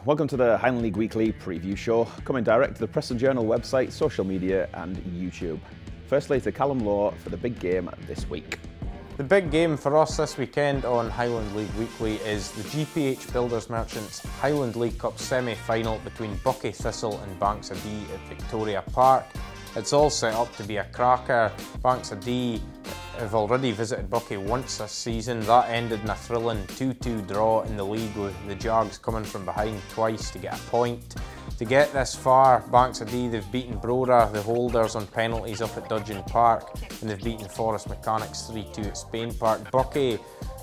Welcome to the Highland League Weekly preview show, coming direct to the Press and Journal website, social media and YouTube. Firstly to Callum Law for the big game this week. The big game for us this weekend on Highland League Weekly is the GPH Builders Merchants Highland League Cup semi-final between Buckie Thistle and Banks of Dee at Victoria Park. It's all set up to be a cracker. Banks of Dee have already visited Buckie once this season. That ended in a thrilling 2-2 draw in the league, with the Jags coming from behind twice to get a point. To get this far, Banks of Dee, they've beaten Brora, the holders, on penalties up at Dudgeon Park, and they've beaten Forest Mechanics 3-2 at Spain Park. Buckie,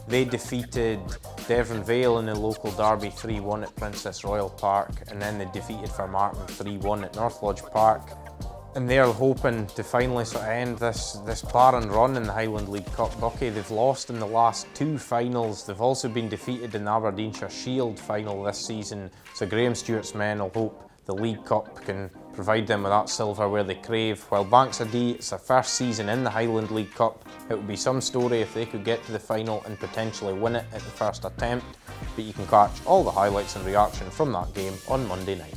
they defeated Devon Vale in the local derby 3-1 at Princess Royal Park, and then they defeated Fairmartin 3-1 at North Lodge Park. And they're hoping to finally sort of end this barren run in the Highland League Cup. Buckie, they've lost in the last two finals. They've also been defeated in the Aberdeenshire Shield final this season. So Graham Stewart's men will hope the League Cup can provide them with that silverware they crave. While Banks of Dee, it's their first season in the Highland League Cup. It would be some story if they could get to the final and potentially win it at the first attempt. But you can catch all the highlights and reaction from that game on Monday night.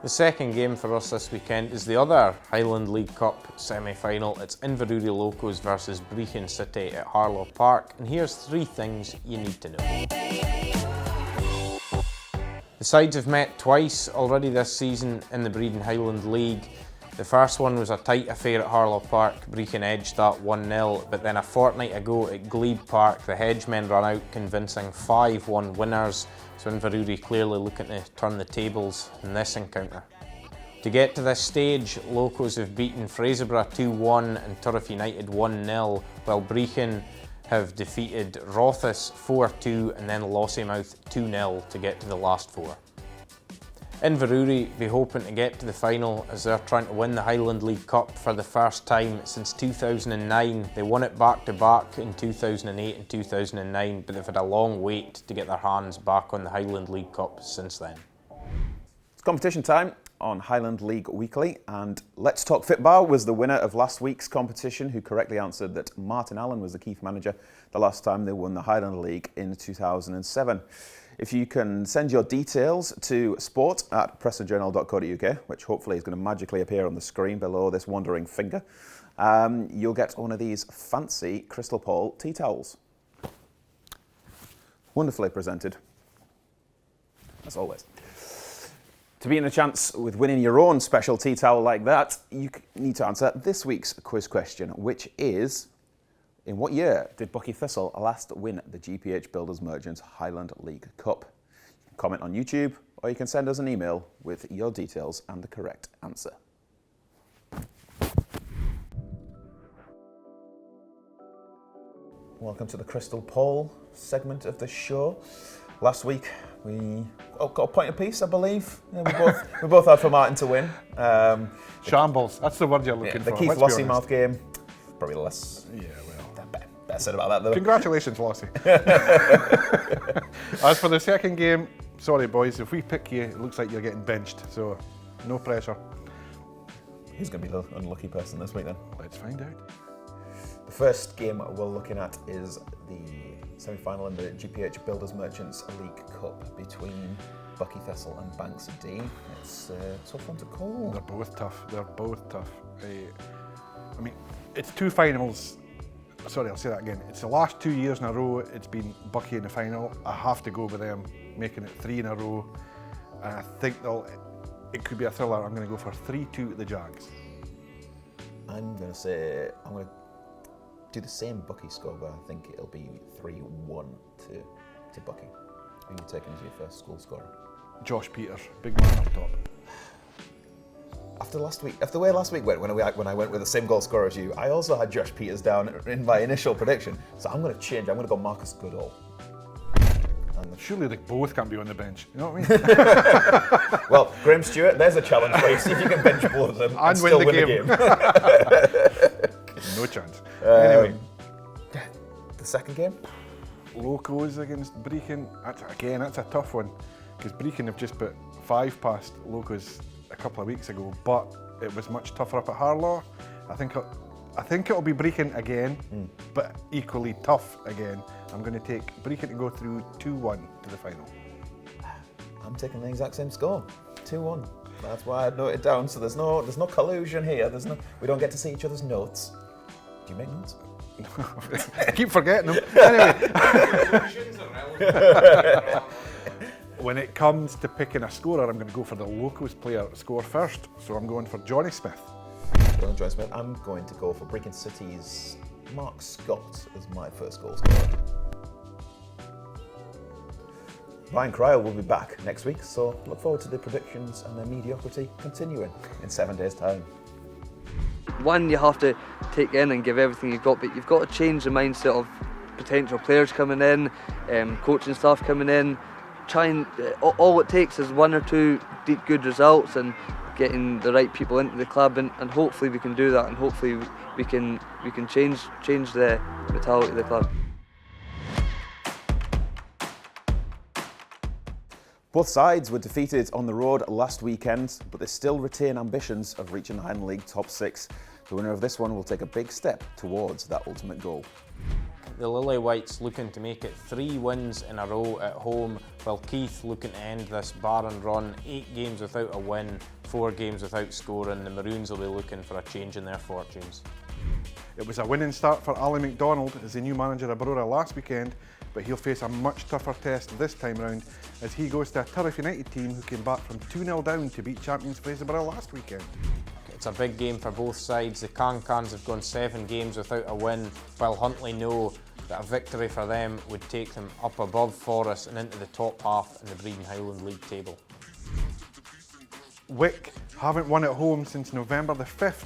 The second game for us this weekend is the other Highland League Cup semi-final. It's Inverurie Locos versus Brechin City at Harlow Park, and here's three things you need to know. The sides have met twice already this season in the Breedon Highland League. The first one was a tight affair at Harlow Park. Brechin edged that 1-0, but then a fortnight ago at Glebe Park, the Hedgemen ran out convincing 5-1 winners. So Inverurie clearly looking to turn the tables in this encounter. To get to this stage, Locos have beaten Fraserburgh 2-1 and Turriff United 1-0, while Brechin have defeated Rothes 4-2 and then Lossiemouth 2-0 to get to the last four. Inverurie be hoping to get to the final as they're trying to win the Highland League Cup for the first time since 2009. They won it back to back in 2008 and 2009, but they've had a long wait to get their hands back on the Highland League Cup since then. It's competition time on Highland League Weekly, and Let's Talk Fitbar was the winner of last week's competition, who correctly answered that Martin Allen was the Keith manager the last time they won the Highland League in 2007. If you can send your details to sport@pressandjournal.co.uk, which hopefully is going to magically appear on the screen below this wandering finger, you'll get one of these fancy Crystal Paul tea towels. Wonderfully presented, as always. To be in a chance with winning your own special tea towel like that, you need to answer this week's quiz question, which is: in what year did Buckie Thistle last win the GPH Builders Merchants Highland League Cup? You can comment on YouTube, or you can send us an email with your details and the correct answer. Welcome to the Crystal Paul segment of the show. Last week we got a point apiece, I believe. Yeah, we both had for Martin to win. Shambles, that's the word you're looking for. The Keith Lossiemouth game, probably less. Yeah, well. Better said about that though. Congratulations, Lossie. As for the second game, sorry boys, if we pick you, it looks like you're getting benched, so no pressure. Who's going to be the unlucky person this week then? Let's find out. The first game we're looking at is the semi-final in the GPH Builders Merchants League Cup between Buckie Thistle and Banks of Dee. It's tough one to call. They're both tough. I mean, it's two finals. Sorry, I'll say that again. It's the last 2 years in a row it's been Buckie in the final. I have to go with them, making it 3 in a row. And I think it could be a thriller. I'm going to go for 3-2 at the Jags. I'm going to do the same Bucky score, but I think it'll be 3-1 to Bucky. Who are you taking as your first goal scorer? Josh Peters, big man up top. After the way last week went, when I went with the same goal scorer as you, I also had Josh Peters down in my initial prediction. So I'm going to change. I'm going to go Marcus Goodall. Surely they both can't be on the bench. You know what I mean? Well, Graham Stewart, there's a challenge for you. See if you can bench both of them and still win the game. No chance. Anyway, the second game? Locos against Brechin. That's a tough one, because Brechin have just put 5 past Locos a couple of weeks ago, but it was much tougher up at Harlaw. I think it'll be Brechin again, but equally tough again. I'm going to take Brechin to go through 2-1 to the final. I'm taking the exact same score, 2-1. That's why I noted it down. So there's no collusion here. We don't get to see each other's notes. Do you make notes? I keep forgetting them. Anyway, when it comes to picking a scorer, I'm going to go for the Locos player to score first. So I'm going for Johnny Smith. Johnny Smith. I'm going to go for Brechin City's Mark Scott as my first goal scorer. Ryan Cryle will be back next week, so look forward to the predictions and their mediocrity continuing in 7 days' time. One, you have to take in and give everything you've got, but you've got to change the mindset of potential players coming in, coaching staff coming in. All it takes is 1 or 2 good results and getting the right people into the club, and hopefully we can do that, and hopefully we can change the mentality of the club. Both sides were defeated on the road last weekend, but they still retain ambitions of reaching the Highland League top 6. The winner of this one will take a big step towards that ultimate goal. The Lily Whites looking to make it 3 wins in a row at home, while Keith looking to end this barren run, 8 games without a win, 4 games without scoring. The Maroons will be looking for a change in their fortunes. It was a winning start for Ali McDonald as the new manager of Barora last weekend, but he'll face a much tougher test this time round as he goes to a Turriff United team who came back from 2-0 down to beat champions Fraserburgh last weekend. It's a big game for both sides. The Can-Cans have gone 7 games without a win, while Huntly know that a victory for them would take them up above Forest and into the top half in the Breedon Highland League table. Wick haven't won at home since November the 5th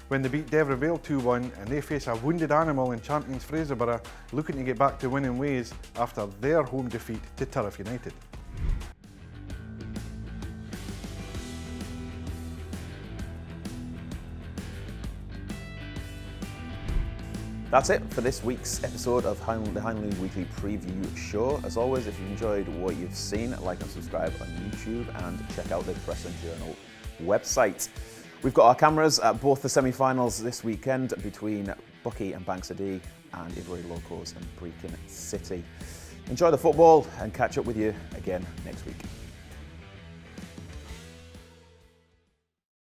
when they beat Devra Vale 2-1, and they face a wounded animal in champions Fraserburgh looking to get back to winning ways after their home defeat to Turriff United. That's it for this week's episode of the Highland League Weekly Preview Show. As always, if you enjoyed what you've seen, like and subscribe on YouTube and check out the Press and Journal website. We've got our cameras at both the semi-finals this weekend between Bucky and Banks of Dee and Ivory Locos and Brechin City. Enjoy the football and catch up with you again next week.